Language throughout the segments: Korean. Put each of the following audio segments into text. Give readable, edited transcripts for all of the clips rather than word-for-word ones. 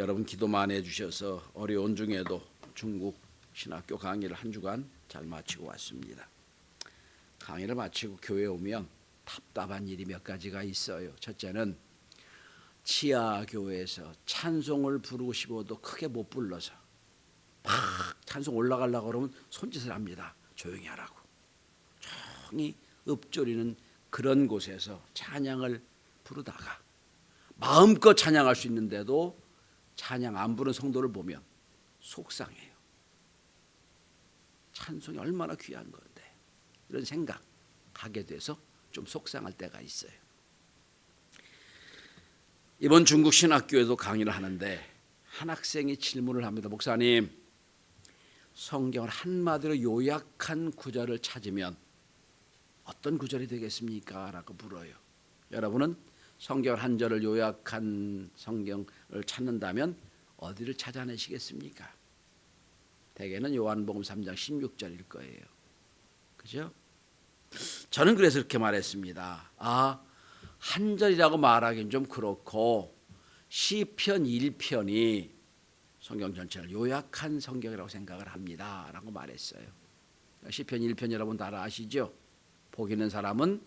여러분 기도만 해주셔서 어려운 중에도 중국 신학교 강의를 한 주간 잘 마치고 왔습니다. 강의를 마치고 교회에 오면 답답한 일이 몇 가지가 있어요. 첫째는 치아 교회에서 찬송을 부르고 싶어도 크게 못 불러서 막 찬송 올라가려고 그러면 손짓을 합니다. 조용히 하라고. 조용히 읊조리는 그런 곳에서 찬양을 부르다가 마음껏 찬양할 수 있는데도 찬양 안 부르는 성도를 보면 속상해요. 찬송이 얼마나 귀한 건데 이런 생각 하게 돼서 좀 속상할 때가 있어요. 이번 중국 신학교에도 강의를 하는데 한 학생이 질문을 합니다. 목사님, 성경을 한마디로 요약한 구절을 찾으면 어떤 구절이 되겠습니까? 라고 물어요. 여러분은 성경 한 절을 요약한 성경을 찾는다면 어디를 찾아내시겠습니까? 대개는 요한복음 3장 16절일 거예요. 그죠? 저는 그래서 그렇게 말했습니다. 한 절이라고 말하기는 좀 그렇고 시편 1편이 성경 전체를 요약한 성경이라고 생각을 합니다. 라고 말했어요. 시편 1편 여러분 다 아시죠? 복 있는 사람은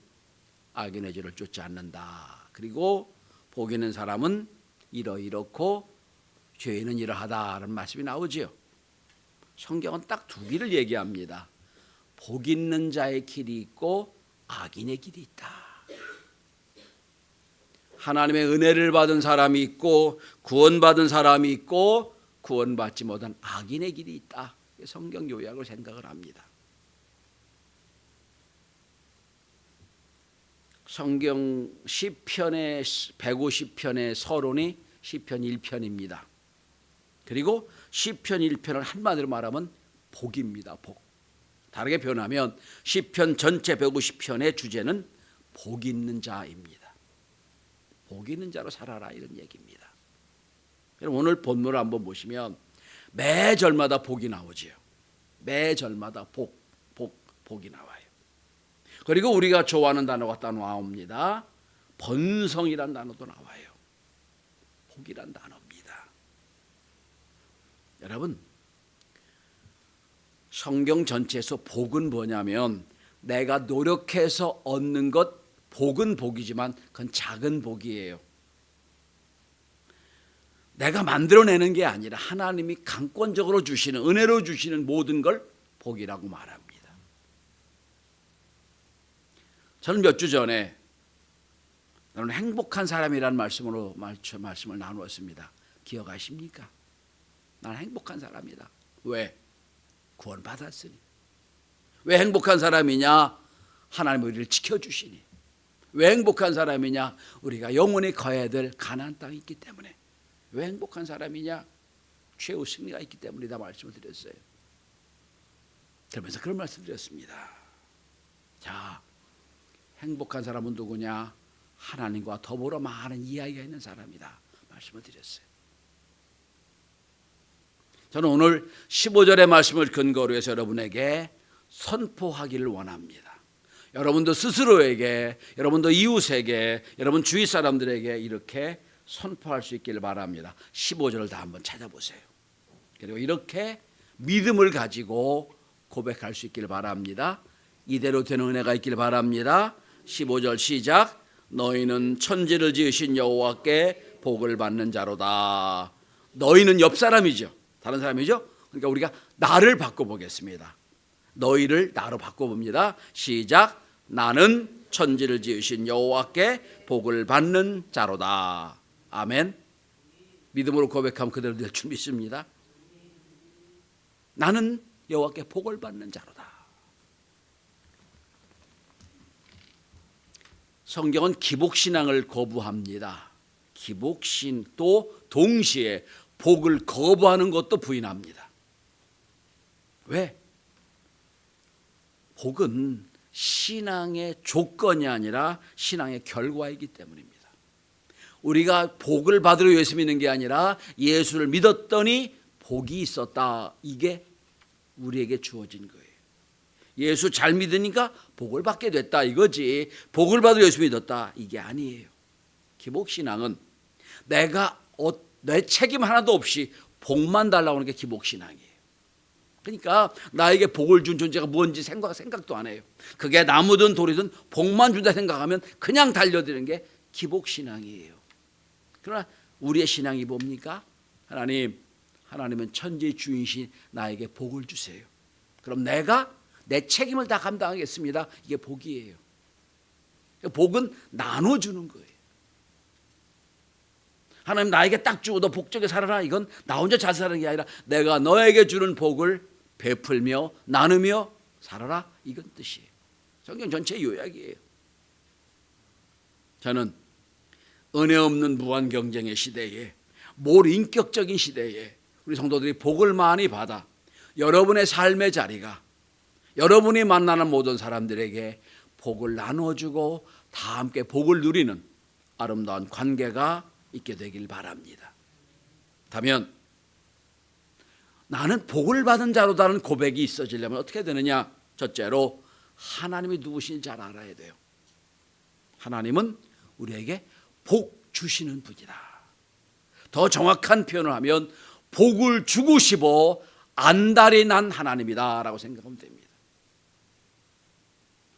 악인의 죄를 쫓지 않는다. 그리고 복 있는 사람은 이렇고 죄인은 이러하다라는 말씀이 나오지요. 성경은 딱 두 길을 얘기합니다. 복 있는 자의 길이 있고 악인의 길이 있다. 하나님의 은혜를 받은 사람이 있고 구원받은 사람이 있고 구원받지 못한 악인의 길이 있다. 성경 요약을 생각을 합니다. 성경 시편의 150편의 서론이 시편 1편입니다. 그리고 시편 1편을 한마디로 말하면 복입니다. 복. 다르게 표현하면 시편 전체 150편의 주제는 복 있는 자입니다. 복 있는 자로 살아라 이런 얘기입니다. 여러분 오늘 본문을 한번 보시면 매 절마다 복이 나오지요. 매 절마다 복이 나와요. 그리고 우리가 좋아하는 단어가 또 나옵니다. 번성이란 단어도 나와요. 복이란 단어입니다. 여러분 성경 전체에서 복은 뭐냐면 내가 노력해서 얻는 것 복은 복이지만 그건 작은 복이에요. 내가 만들어내는 게 아니라 하나님이 강권적으로 주시는 은혜로 주시는 모든 걸 복이라고 말합니다. 저는 몇 주 전에 나는 행복한 사람이라는 말씀을 나누었습니다. 기억하십니까? 나는 행복한 사람이다. 왜? 구원받았으니. 왜 행복한 사람이냐? 하나님 우리를 지켜주시니. 왜 행복한 사람이냐? 우리가 영원히 가야 될 가나안 땅이 있기 때문에. 왜 행복한 사람이냐? 최후 승리가 있기 때문이다 말씀을 드렸어요. 그러면서 그런 말씀 드렸습니다. 자, 행복한 사람은 누구냐? 하나님과 더불어 많은 이야기가 있는 사람이다 말씀을 드렸어요. 저는 오늘 15절의 말씀을 근거로 해서 여러분에게 선포하기를 원합니다. 여러분도 스스로에게, 여러분도 이웃에게, 여러분 주위 사람들에게 이렇게 선포할 수 있기를 바랍니다. 15절을 다 한번 찾아보세요. 그리고 이렇게 믿음을 가지고 고백할 수 있기를 바랍니다. 이대로 되는 은혜가 있기를 바랍니다. 15절 시작. 너희는 천지를 지으신 여호와께 복을 받는 자로다. 너희는 옆 사람이죠. 다른 사람이죠. 그러니까 우리가 나를 바꿔보겠습니다. 너희를 나로 바꿔봅니다. 시작. 나는 천지를 지으신 여호와께 복을 받는 자로다. 아멘. 믿음으로 고백하면 그대로 될 줄 믿습니다. 나는 여호와께 복을 받는 자로다. 성경은 기복신앙을 거부합니다. 기복신 또 동시에 복을 거부하는 것도 부인합니다. 왜? 복은 신앙의 조건이 아니라 신앙의 결과이기 때문입니다. 우리가 복을 받으러 예수 믿는 게 아니라 예수를 믿었더니 복이 있었다. 이게 우리에게 주어진 거예요. 예수 잘 믿으니까 복을 받게 됐다 이거지. 복을 받으러 예수 믿었다 이게 아니에요. 기복신앙은 내가 내 책임 하나도 없이 복만 달라고 하는 게 기복신앙이에요. 그러니까 나에게 복을 준 존재가 뭔지 생각도 안 해요. 그게 나무든 돌이든 복만 준다 생각하면 그냥 달려드는 게 기복신앙이에요. 그러나 우리의 신앙이 뭡니까? 하나님은 천지의 주인이신 나에게 복을 주세요. 그럼 내가 내 책임을 다 감당하겠습니다. 이게 복이에요. 복은 나눠주는 거예요. 하나님 나에게 딱 주고 너 복되게 살아라. 이건 나 혼자 잘 사는 게 아니라 내가 너에게 주는 복을 베풀며 나누며 살아라. 이건 뜻이에요. 성경 전체의 요약이에요. 저는 은혜 없는 무한 경쟁의 시대에, 몰인격적인 시대에 우리 성도들이 복을 많이 받아 여러분의 삶의 자리가 여러분이 만나는 모든 사람들에게 복을 나눠주고 다 함께 복을 누리는 아름다운 관계가 있게 되길 바랍니다. 다면 나는 복을 받은 자로다는 고백이 있어지려면 어떻게 되느냐? 첫째로 하나님이 누구신지 잘 알아야 돼요. 하나님은 우리에게 복 주시는 분이다. 더 정확한 표현을 하면 복을 주고 싶어 안달이 난 하나님이다 라고 생각하면 됩니다.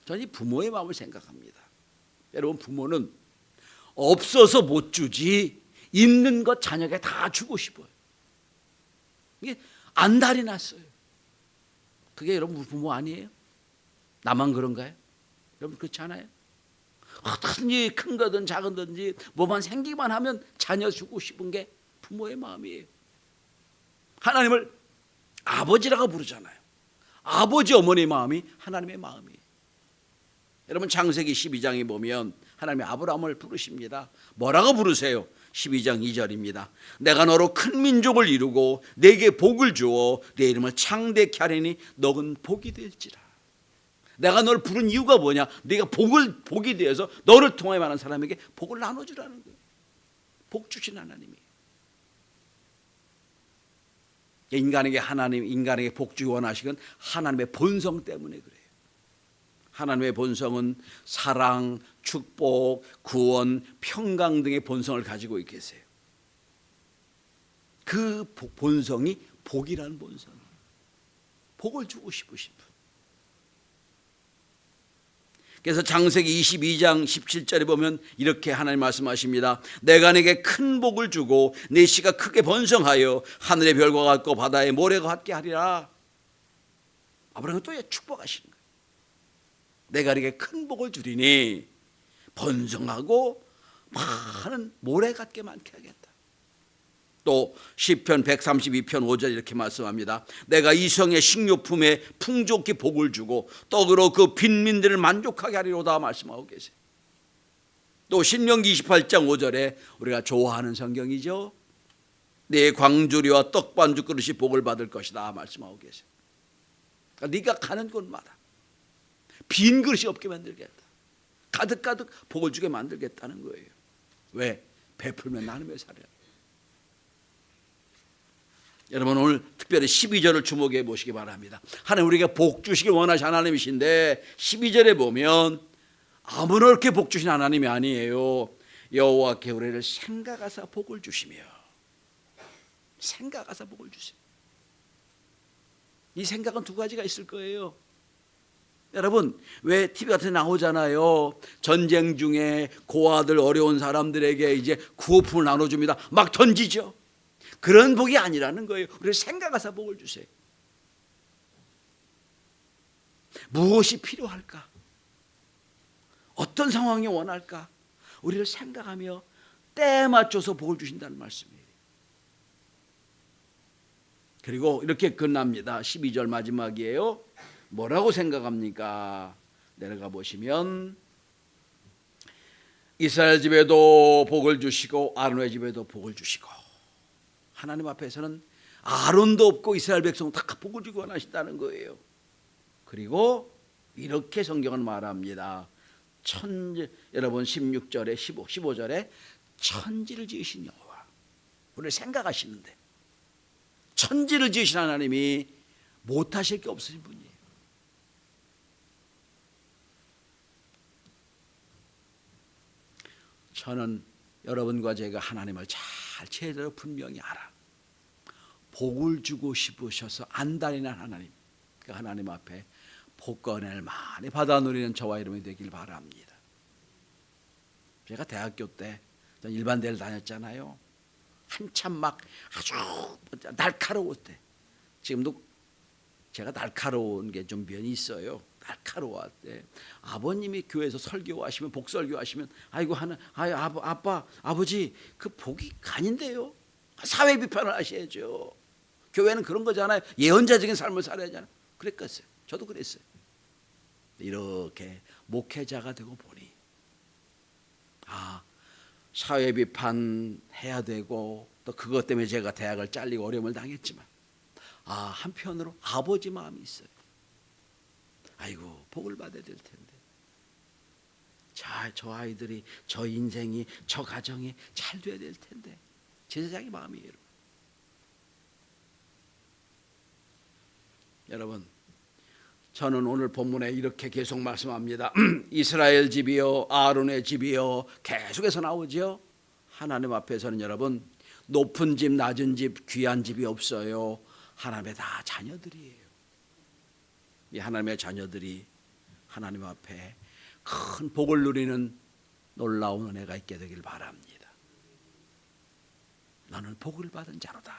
저는 이 부모의 마음을 생각합니다. 여러분, 부모는 없어서 못 주지 있는 것 자녀에게 다 주고 싶어요. 이게 안달이 났어요. 그게 여러분 부모 아니에요? 나만 그런가요? 여러분 그렇지 않아요? 어떻든지 큰 거든 작은 거든지 뭐만 생기만 하면 자녀 주고 싶은 게 부모의 마음이에요. 하나님을 아버지라고 부르잖아요. 아버지 어머니의 마음이 하나님의 마음이에요. 여러분 창세기 12장에 보면 하나님이 아브라함을 부르십니다. 뭐라고 부르세요? 12장 2절입니다. 내가 너로 큰 민족을 이루고 내게 복을 주어 내 이름을 창대케 하리니 너는 복이 될지라. 내가 너를 부른 이유가 뭐냐? 네가 복이 되어서 너를 통하여 많은 사람에게 복을 나눠주라는 거예요. 복 주신 하나님이. 인간에게 복 주기 원하시건 하나님의 본성 때문에 그래요. 하나님의 본성은 사랑, 축복, 구원, 평강 등의 본성을 가지고 계세요. 그 본성이 복이라는 본성이에요. 복을 주고 싶으신 분. 그래서 창세기 22장 17절에 보면 이렇게 하나님 말씀하십니다. 내가 내게 큰 복을 주고 내 씨가 크게 번성하여 하늘의 별과 같고 바다의 모래가 같게 하리라. 아브라함은 또 축복하시는 거예요. 내가 네게 큰 복을 주리니 번성하고 많은 모래 같게 많게 하겠다. 또 시편 132편 5절 이렇게 말씀합니다. 내가 이성의 식료품에 풍족히 복을 주고 떡으로 그 빈민들을 만족하게 하리로다 말씀하고 계세요. 또 신명기 28장 5절에 우리가 좋아하는 성경이죠. 내 광주리와 떡반죽 그릇이 복을 받을 것이다 말씀하고 계세요. 그러니까 네가 가는 곳마다 빈 그릇이 없게 만들겠다. 가득가득 복을 주게 만들겠다는 거예요. 왜? 베풀면 나누며 살아야. 여러분 오늘 특별히 12절을 주목해 보시기 바랍니다. 하나님 우리에게 복 주시길 원하시는 하나님이신데 12절에 보면 아무렇게 복 주신 하나님이 아니에요. 여호와께 우리를 생각하사 복을 주시며 생각하사 복을 주시며. 이 생각은 두 가지가 있을 거예요. 여러분 왜 TV 같은 데 나오잖아요. 전쟁 중에 고아들 어려운 사람들에게 이제 구호품을 나눠줍니다. 막 던지죠. 그런 복이 아니라는 거예요. 우리를 생각하사 복을 주세요. 무엇이 필요할까? 어떤 상황이 원할까? 우리를 생각하며 때에 맞춰서 복을 주신다는 말씀이에요. 그리고 이렇게 끝납니다. 12절 마지막이에요. 뭐라고 생각합니까? 내려가 보시면 이스라엘 집에도 복을 주시고 아론의 집에도 복을 주시고. 하나님 앞에서는 아론도 없고 이스라엘 백성은 다 복을 주기 원하신다는 거예요. 그리고 이렇게 성경은 말합니다. 여러분 16절에 15절에 천지를 지으신 여호와, 우리를 생각하시는데 천지를 지으신 하나님이 못하실 게 없으신 분이에요. 저는 여러분과 제가 하나님을 잘 제대로 분명히 알아. 복을 주고 싶으셔서 안달이 난 하나님, 그 하나님 앞에 복권을 많이 받아 누리는 저와 여러분이 되길 바랍니다. 제가 대학교 때 일반대를 다녔잖아요. 한참 막 아주 날카로울 때, 지금도 제가 날카로운 게 좀 면이 있어요. 날카로울 때 아버님이 교회에서 설교하시면, 복설교하시면, 아이고 아빠 아버지 그 복이 아닌데요. 사회 비판을 하셔야죠. 교회는 그런 거잖아요. 예언자적인 삶을 살아야 하잖아요. 그랬겠어요. 저도 그랬어요. 이렇게 목회자가 되고 보니 사회 비판해야 되고, 또 그것 때문에 제가 대학을 잘리고 어려움을 당했지만 한편으로 아버지 마음이 있어요. 아이고 복을 받아야 될 텐데, 저 아이들이, 저 인생이, 저 가정이 잘 돼야 될 텐데, 제사장의 마음이에요. 여러분, 저는 오늘 본문에 이렇게 계속 말씀합니다. 이스라엘 집이요, 아론의 집이요, 계속해서 나오죠. 하나님 앞에서는 여러분, 높은 집, 낮은 집, 귀한 집이 없어요. 하나님의 다 자녀들이에요. 이 하나님의 자녀들이 하나님 앞에 큰 복을 누리는 놀라운 은혜가 있게 되길 바랍니다. 너는 복을 받은 자로다.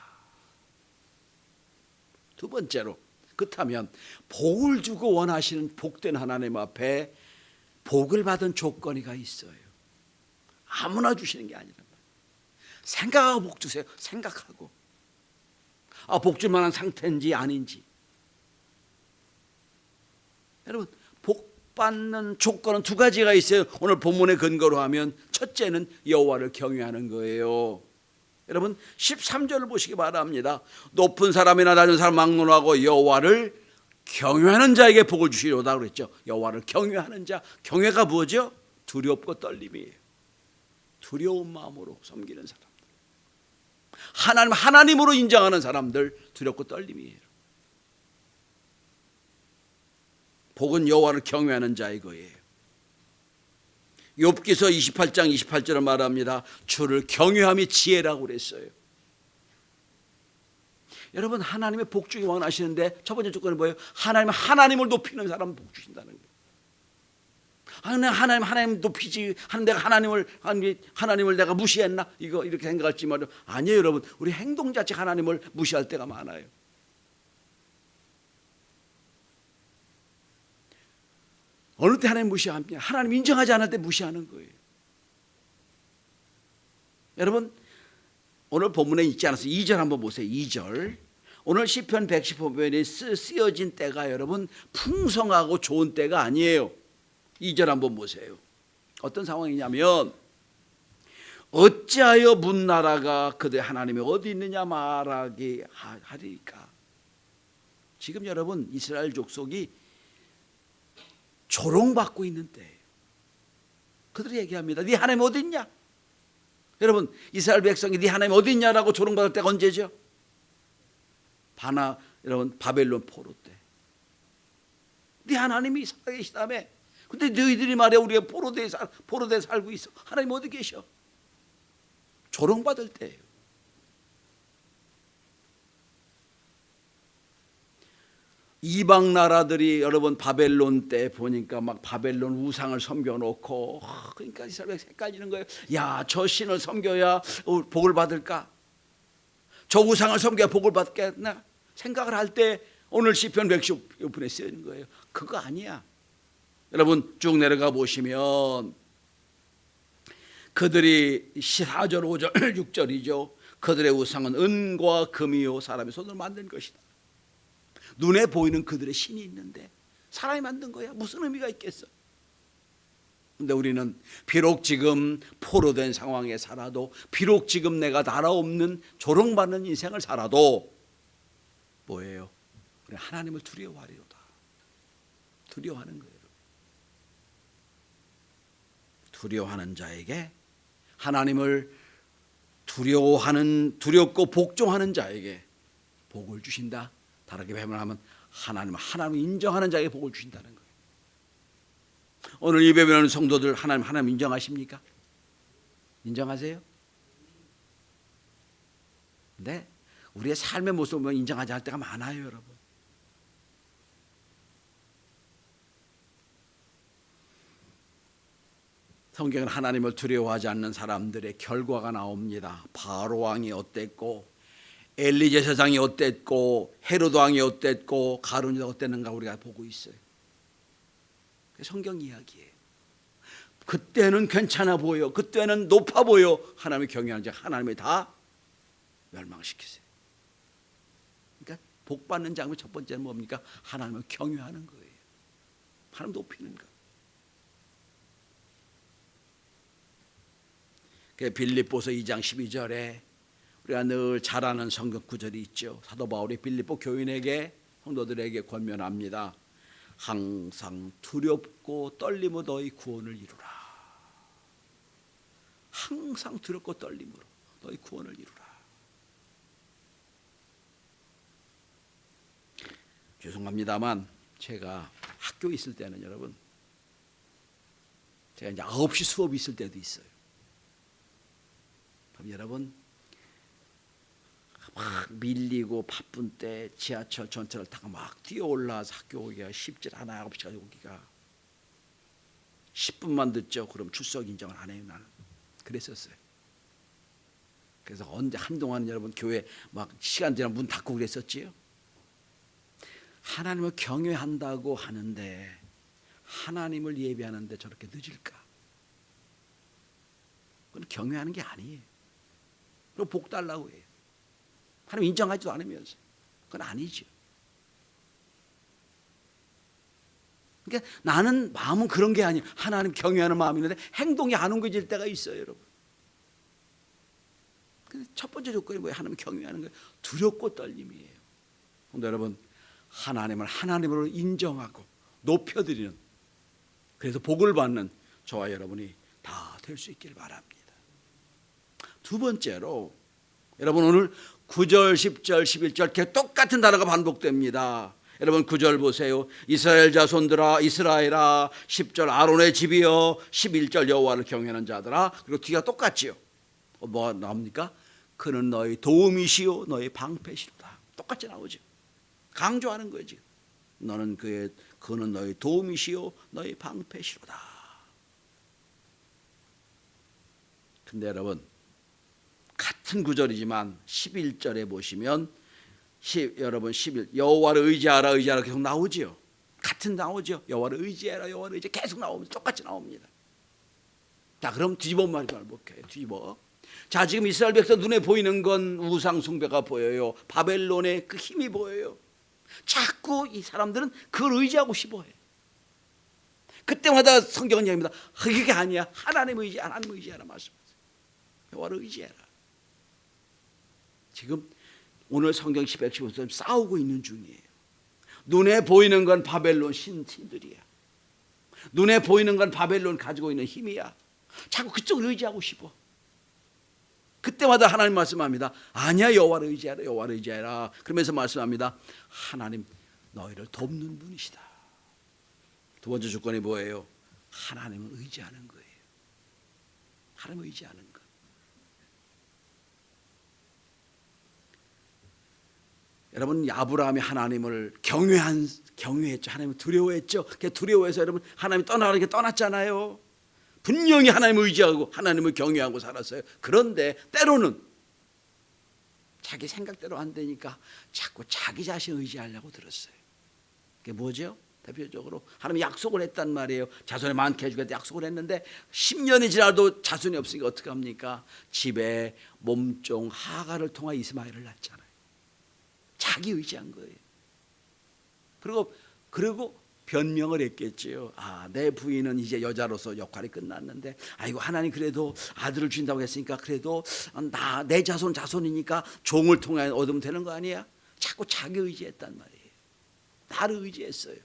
두 번째로, 그렇다면 복을 주고 원하시는 복된 하나님 앞에 복을 받은 조건이가 있어요. 아무나 주시는 게 아니란 말이에요. 생각하고 복 주세요. 생각하고 복 줄 만한 상태인지 아닌지. 여러분, 복 받는 조건은 두 가지가 있어요. 오늘 본문의 근거로 하면 첫째는 여호와를 경외하는 거예요. 여러분 13절을 보시기 바랍니다. 높은 사람이나 낮은 사람 막론하고 여호와를 경외하는 자에게 복을 주시려다 그랬죠. 여호와를 경외하는 자, 경외가 뭐죠? 두렵고 떨림이에요. 두려운 마음으로 섬기는 사람들, 하나님으로 인정하는 사람들, 두렵고 떨림이에요. 복은 여호와를 경외하는 자의 거예요. 욥기서 28장 28절을 말합니다. 주를 경외함이 지혜라고 그랬어요. 여러분, 하나님의 복 주기 원하시는데 첫 번째 조건은 뭐예요? 하나님을 높이는 사람은 복 주신다는 거예요. 하나님 높이지 하는 내가 하나님을 내가 무시했나? 이렇게 생각할지 말이요. 아니에요, 여러분. 우리 행동 자체 하나님을 무시할 때가 많아요. 어느 때 하나님 무시합니까? 하나님 인정하지 않을 때 무시하는 거예요. 여러분, 오늘 본문에 있지 않았어요. 2절 한번 보세요. 2절. 오늘 시편 115편이 쓰여진 때가 여러분 풍성하고 좋은 때가 아니에요. 2절 한번 보세요. 어떤 상황이냐면, 어찌하여 문나라가 그들 하나님이 어디 있느냐 말하게 하리까. 지금 여러분 이스라엘 족속이 조롱받고 있는 때예요. 그들이 얘기합니다. 네 하나님 어디 있냐? 여러분, 이스라엘 백성이 네 하나님 어디 있냐라고 조롱받을 때가 언제죠? 여러분 바벨론 포로 때. 네 하나님이 살아계시다며. 근데 너희들이 말이야 우리가 포로대에 살고 있어. 하나님 어디 계셔? 조롱받을 때예요. 이방 나라들이 여러분 바벨론 때 보니까 막 바벨론 우상을 섬겨놓고, 그러니까 이스라엘 헷갈리는 거예요. 야, 저 신을 섬겨야 복을 받을까? 저 우상을 섬겨야 복을 받겠나? 생각을 할 때 오늘 시편 115편에 쓰이는 거예요. 그거 아니야. 여러분 쭉 내려가 보시면 그들이 4절 5절 6절이죠. 그들의 우상은 은과 금이요 사람의 손으로 만든 것이다. 눈에 보이는 그들의 신이 있는데 사람이 만든 거야. 무슨 의미가 있겠어? 근데 우리는 비록 지금 포로된 상황에 살아도, 비록 지금 내가 나라 없는 조롱받는 인생을 살아도 뭐예요? 우리 하나님을 두려워하리로다. 두려워하는 거예요. 두려워하는 자에게, 하나님을 두렵고 복종하는 자에게 복을 주신다. 다르게 표현하면 하나님을 인정하는 자에게 복을 주신다는 거예요. 오늘 예배하는 성도들 하나님 인정하십니까? 인정하세요? 근데 우리의 삶의 모습을 보면 인정하지 않을 때가 많아요, 여러분. 성경은 하나님을 두려워하지 않는 사람들의 결과가 나옵니다. 바로 왕이 어땠고, 엘리 제사장이 어땠고, 헤로드 왕이 어땠고, 가룟이 어땠는가 우리가 보고 있어요. 성경 이야기예요. 그때는 괜찮아 보여, 그때는 높아 보여. 하나님을 경외하는 자 하나님이 다 멸망시키세요. 그러니까 복 받는 장면 첫 번째는 뭡니까? 하나님을 경외하는 거예요. 하나님 높이는 거. 빌립보서 2장 12절에 우리가 늘 잘 아는 성경 구절이 있죠. 사도 바울이 빌립보 교인에게, 성도들에게 권면합니다. 항상 두렵고 떨림으로 너희 구원을 이루라. 항상 두렵고 떨림으로 너희 구원을 이루라. 죄송합니다만 제가 학교에 있을 때는 여러분, 제가 이제 9시 수업이 있을 때도 있어요. 그럼 여러분 막 밀리고 바쁜 때 지하철 전철을 타고 막 뛰어올라서 학교 오기가 쉽지 않아요. 9시까지 오기가 10분만 늦죠. 그럼 출석 인정을 안 해요. 나는 그랬었어요. 그래서 언제 한동안 여러분 교회 막 시간 되면 문 닫고 그랬었지요. 하나님을 경외한다고 하는데 하나님을 예배하는데 저렇게 늦을까? 그건 경외하는 게 아니에요. 그럼 복 달라고 해요. 하나님 인정하지도 않으면서. 그건 아니죠. 그러니까 나는 마음은 그런 게 아니에요. 하나님 경외하는 마음이 있는데 행동이 안 옮겨질 때가 있어요, 여러분. 첫 번째 조건이 뭐예요? 하나님 경외하는 거예요. 두렵고 떨림이에요. 근데 여러분, 하나님을 하나님으로 인정하고 높여드리는, 그래서 복을 받는 저와 여러분이 다 될 수 있길 바랍니다. 두 번째로 여러분, 오늘 9절, 10절, 11절 이렇게 똑같은 단어가 반복됩니다. 여러분 9절 보세요. 이스라엘 자손들아, 이스라엘아. 10절 아론의 집이여. 11절 여호와를 경외하는 자들아. 그리고 뒤가 똑같지요. 뭐가 나옵니까? 그는 너희 도움이시요 너희 방패시로다. 똑같이 나오죠. 강조하는 거예요 지금. 그는 너희 도움이시요 너희 방패시로다. 근데 여러분, 같은 구절이지만 11절에 보시면 여러분 11 여호와를 의지하라 의지하라 계속 나오지요. 같은 나오죠. 여호와를 의지하라 여호와를 의지 계속 나옵니다. 똑같이 나옵니다. 자, 그럼 뒤집어 말을 볼게요. 뒤집어. 자, 지금 이스라엘 백성 눈에 보이는 건 우상 숭배가 보여요. 바벨론의 그 힘이 보여요. 자꾸 이 사람들은 그걸 의지하고 싶어해. 그때마다 성경은 얘기합니다. 그게 아니야. 하나님 의지하라, 하나님 의지하라 말씀하세요. 여호와를 의지해라. 지금 오늘 성경 115절 싸우고 있는 중이에요. 눈에 보이는 건 바벨론 신들이야. 눈에 보이는 건 바벨론 가지고 있는 힘이야. 자꾸 그쪽을 의지하고 싶어. 그때마다 하나님 말씀합니다. 아니야, 여호와를 의지하라, 여호와를 의지하라. 그러면서 말씀합니다. 하나님 너희를 돕는 분이시다. 두 번째 조건이 뭐예요? 하나님을 의지하는 거예요. 하나님을 의지하는 거. 여러분, 아브라함이 하나님을 경외했죠. 하나님을 두려워했죠. 두려워해서 여러분 하나님 떠나라게 떠났잖아요. 분명히 하나님을 의지하고 하나님을 경외하고 살았어요. 그런데 때로는 자기 생각대로 안 되니까 자꾸 자기 자신 의지하려고 들었어요. 그게 뭐죠? 대표적으로 하나님이 약속을 했단 말이에요. 자손이 많게 해주겠다 약속을 했는데 10년이 지나도 자손이 없으니까 어떡합니까? 집에 몸종 하가를 통하 이스마엘을 낳잖아요. 자기 의지한 거예요. 그리고 변명을 했겠지요. 내 부인은 이제 여자로서 역할이 끝났는데, 아이고 하나님 그래도 아들을 주신다고 했으니까 그래도 내 자손이니까 종을 통해 얻으면 되는 거 아니야? 자꾸 자기 의지했단 말이에요. 나를 의지했어요.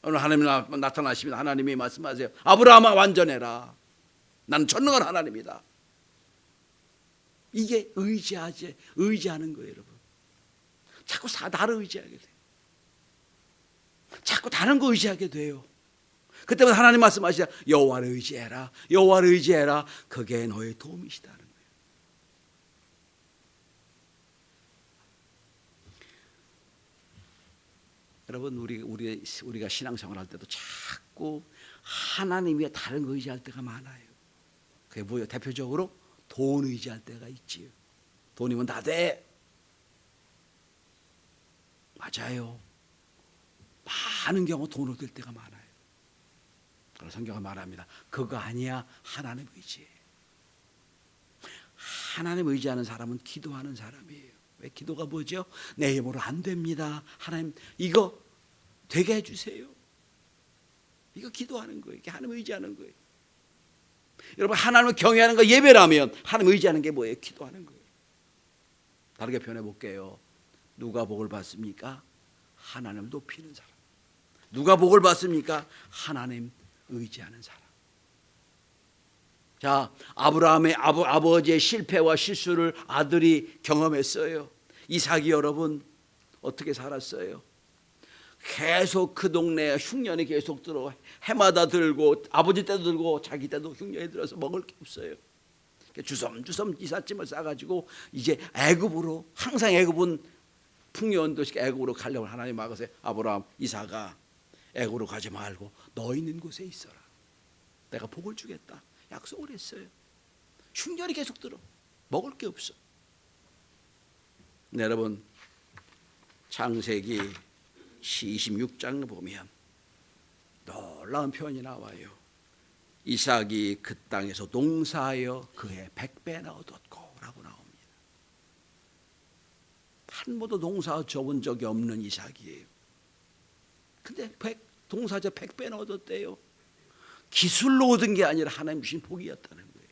오늘 하나님 나타나시면 하나님이 말씀하세요. 아브라함아 완전해라. 나는 전능한 하나님이다. 이게 의지하는 거예요, 여러분. 자꾸 나를 의지하게 돼요. 자꾸 다른 거 의지하게 돼요. 그때마다 하나님 말씀하시자. 여호와를 의지해라. 여호와를 의지해라. 그게 너의 도움이시다는 거예요. 여러분 우리가 신앙생활할 때도 자꾸 하나님 위에 다른 거 의지할 때가 많아요. 그게 뭐예요? 대표적으로 돈 의지할 때가 있지요. 돈이면 다 돼. 맞아요. 많은 경우 돈을 들 때가 많아요. 그래서 성경은 말합니다. 그거 아니야. 하나님 의지예요. 하나님 의지하는 사람은 기도하는 사람이에요. 왜? 기도가 뭐죠? 내 힘으로 안 됩니다. 하나님 이거 되게 해주세요. 이거 기도하는 거예요. 이게 하나님 의지하는 거예요. 여러분 하나님을 경외하는 거 예배라면 하나님 의지하는 게 뭐예요? 기도하는 거예요. 다르게 표현해 볼게요. 누가 복을 받습니까? 하나님을 높이는 사람. 누가 복을 받습니까? 하나님 의지하는 사람. 자, 아브라함의 아버지의 실패와 실수를 아들이 경험했어요. 이삭이 여러분 어떻게 살았어요? 계속 그 동네에 흉년이 계속 들어 해마다 들고 아버지 때도 들고 자기 때도 흉년이 들어서 먹을 게 없어요. 주섬주섬 이삿짐을 싸가지고 이제 애굽으로 항상 애굽은 풍요한 도시 애굽으로 가려고 하나님 막으세요. 아브라함 이삭아 애굽으로 가지 말고 너 있는 곳에 있어라. 내가 복을 주겠다. 약속을 했어요. 흉년이 계속 들어. 먹을 게 없어. 네, 여러분 창세기 26장 보면 놀라운 표현이 나와요. 이삭이 그 땅에서 농사하여 그해 100배나 얻었고 라고 나옵니다. 한 번도 농사 줘본 적이 없는 이삭이에요. 근데 동사자 100배나 얻었대요. 기술로 얻은 게 아니라 하나님 주신 복이었다는 거예요.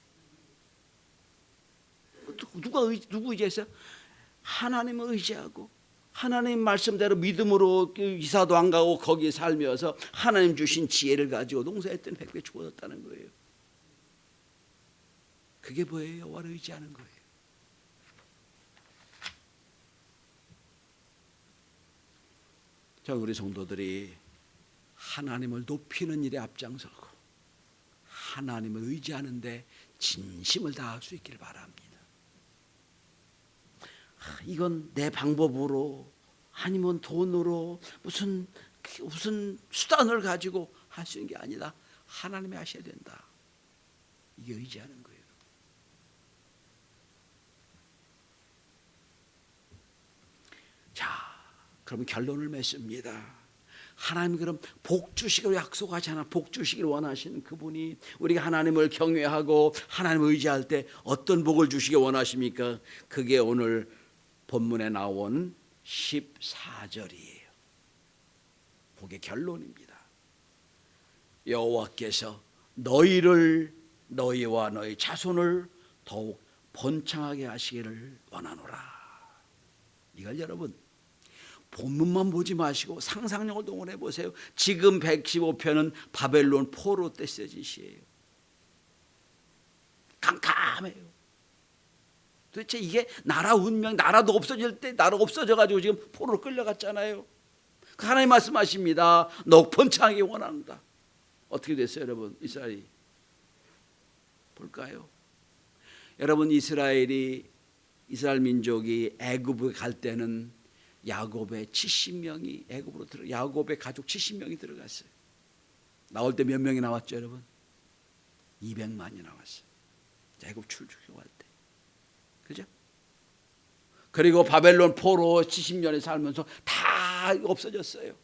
누구 의지했어요? 하나님을 의지하고 하나님 말씀대로 믿음으로 이사도 안 가고 거기에 살면서 하나님 주신 지혜를 가지고 농사했더니 100배 주어졌다는 거예요. 그게 뭐예요? 여호와를 의지하는 거예요. 자, 우리 성도들이 하나님을 높이는 일에 앞장서고 하나님을 의지하는데 진심을 다할 수 있기를 바랍니다. 이건 내 방법으로 아니면 돈으로 무슨 수단을 가지고 할 수 있는 게 아니라 하나님이 하셔야 된다. 이게 의지하는 거예요. 자, 그럼 결론을 맺습니다. 하나님 그럼 복 주시기로 약속하잖아. 복 주시기를 원하시는 그분이 우리가 하나님을 경외하고 하나님을 의지할 때 어떤 복을 주시기 원하십니까? 그게 오늘 본문에 나온 14절이에요. 복의 결론입니다. 여호와께서 너희와 너희 자손을 더욱 번창하게 하시기를 원하노라. 이걸 여러분 본문만 보지 마시고 상상력을 동원해 보세요. 지금 115편은 바벨론 포로 때 쓰여진 시예요. 깜깜해요. 도대체 이게 나라 운명, 나라도 없어질 때 나라가 없어져가지고 지금 포로로 끌려갔잖아요. 하나님 말씀하십니다. 너 번창하기 원한다. 어떻게 됐어요, 여러분? 이스라엘 볼까요? 여러분 이스라엘 민족이 애굽에 갈 때는 야곱의 70명이 애굽으로 야곱의 가족 70명이 들어갔어요. 나올 때 몇 명이 나왔죠, 여러분? 200만이 나왔어요. 애굽 출애굽할 때. 그죠? 그리고 바벨론 포로 70년에 살면서 다 없어졌어요.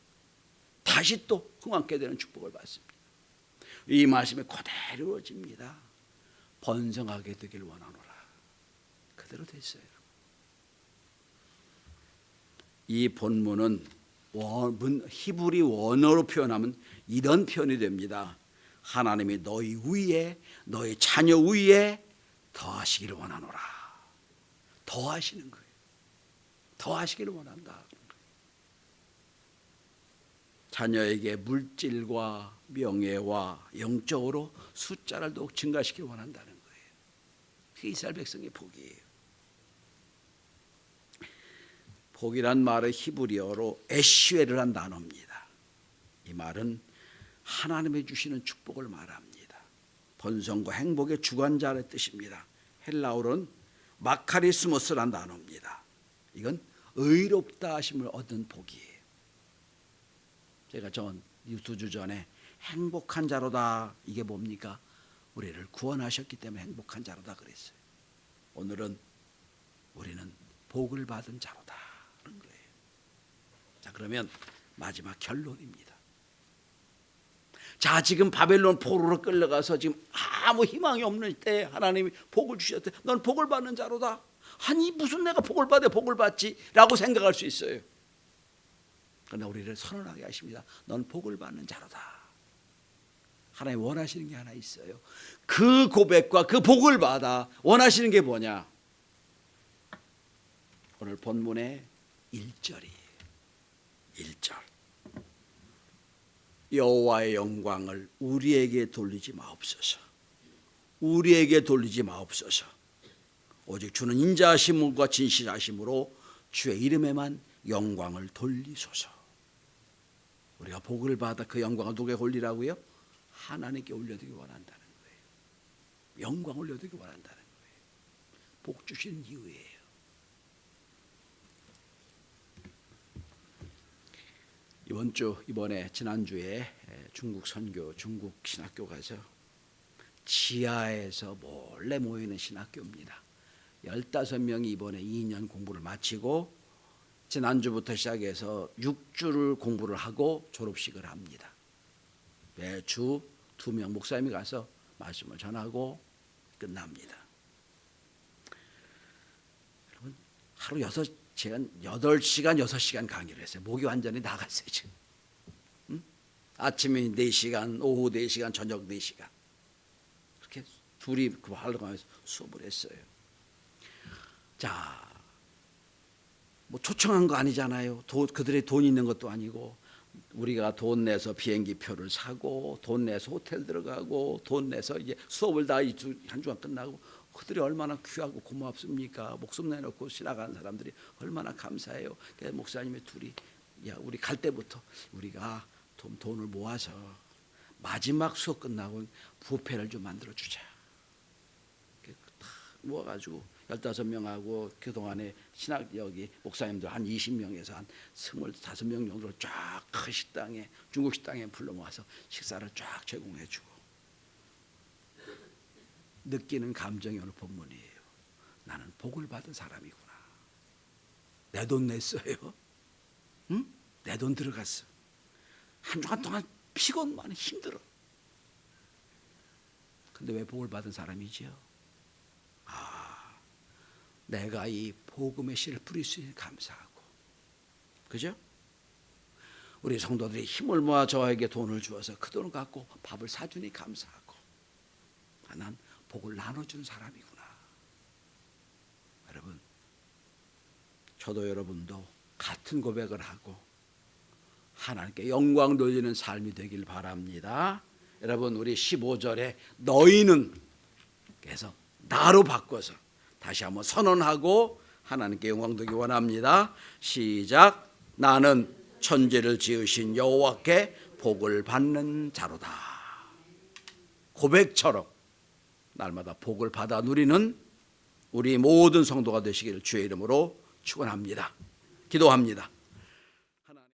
다시 또 흥왕케 되는 축복을 받습니다. 이 말씀이 그대로 이루어집니다. 번성하게 되길 원하노라. 그대로 됐어요. 이 본문은 히브리 원어로 표현하면 이런 표현이 됩니다. 하나님이 너희 위에 너희 자녀 위에 더하시기를 원하노라. 더하시는 거예요. 더하시기를 원한다. 자녀에게 물질과 명예와 영적으로 숫자를 더욱 증가시키길 원한다는 거예요. 그게 이스라엘 백성의 복이에요. 복이란 말의 히브리어로 에슈에르란 단어입니다. 이 말은 하나님이 주시는 축복을 말합니다. 번성과 행복의 주관자의 뜻입니다. 헬라어로는 마카리스모스란 단어입니다. 이건 의롭다 하심을 얻은 복이에요. 제가 전 2주 전에 행복한 자로다, 이게 뭡니까? 우리를 구원하셨기 때문에 행복한 자로다 그랬어요. 오늘은 우리는 복을 받은 자로다 그런 거예요. 자, 그러면 마지막 결론입니다. 자, 지금 바벨론 포로로 끌려가서 지금 아무 희망이 없는 때 하나님이 복을 주셨대. 넌 복을 받는 자로다. 아니, 무슨 내가 복을 받아 복을 받지? 라고 생각할 수 있어요. 그러나 우리를 선언하게 하십니다. 넌 복을 받는 자로다. 하나님 원하시는 게 하나 있어요. 그 고백과 그 복을 받아 원하시는 게 뭐냐? 오늘 본문의 1절이에요. 1절. 여호와의 영광을 우리에게 돌리지 마옵소서. 우리에게 돌리지 마옵소서. 오직 주는 인자하심과 진실하심으로 주의 이름에만 영광을 돌리소서. 우리가 복을 받아 그 영광을 누구에게 올리라고요? 하나님께 올려드리기 원한다는 거예요. 영광 올려드리기 원한다는 거예요. 복 주시는 이유예요. 이번에 지난주에 중국 선교, 중국 신학교 가서 지하에서 몰래 모이는 신학교입니다. 15명이 이번에 2년 공부를 마치고 지난주부터 시작해서 6주를 공부를 하고 졸업식을 합니다. 매주 2명 목사님이 가서 말씀을 전하고 끝납니다. 여러분, 하루 8시간 6시간 강의를 했어요. 목이 완전히 나갔어요 지금. 아침에 4시간, 오후 4시간, 저녁 4시간. 그렇게 둘이 그 활동하면서 수업을 했어요. 자, 뭐 초청한 거 아니잖아요. 그들의 돈 있는 것도 아니고, 우리가 돈 내서 비행기 표를 사고, 돈 내서 호텔 들어가고, 돈 내서 이제 수업을 다 한 주간 끝나고, 그들이 얼마나 귀하고 고맙습니까? 목숨 내놓고 지나가는 사람들이 얼마나 감사해요. 그래서 목사님의 둘이, 야, 우리 갈 때부터 우리가 돈을 모아서 마지막 수업 끝나고 부페를 좀 만들어 주자. 다 모아가지고 15명하고 그동안에 여기 목사님들 한 20명에서 한 25명 정도를 쫙 큰 식당에, 중국 식당에 불러 모아서 식사를 쫙 제공해 주고, 느끼는 감정이 오늘 본문이에요. 나는 복을 받은 사람이구나. 내 돈 냈어요. 응? 내 돈 들어갔어. 한 주간 동안 피곤만 힘들어. 근데 왜 복을 받은 사람이지요? 내가 이 복음의 씨를 뿌릴 수 있는 감사하고, 그죠? 우리 성도들이 힘을 모아 저에게 돈을 주어서 그 돈을 갖고 밥을 사주니 감사하고, 난 복을 나눠주는 사람이구나. 여러분, 저도 여러분도 같은 고백을 하고 하나님께 영광 돌리는 삶이 되길 바랍니다. 여러분, 우리 15절에 너희는, 그래서 나로 바꿔서 다시 한번 선언하고 하나님께 영광 돌리기 원합니다. 시작. 나는 천지를 지으신 여호와께 복을 받는 자로다. 고백처럼 날마다 복을 받아 누리는 우리 모든 성도가 되시기를 주의 이름으로 축원합니다. 기도합니다.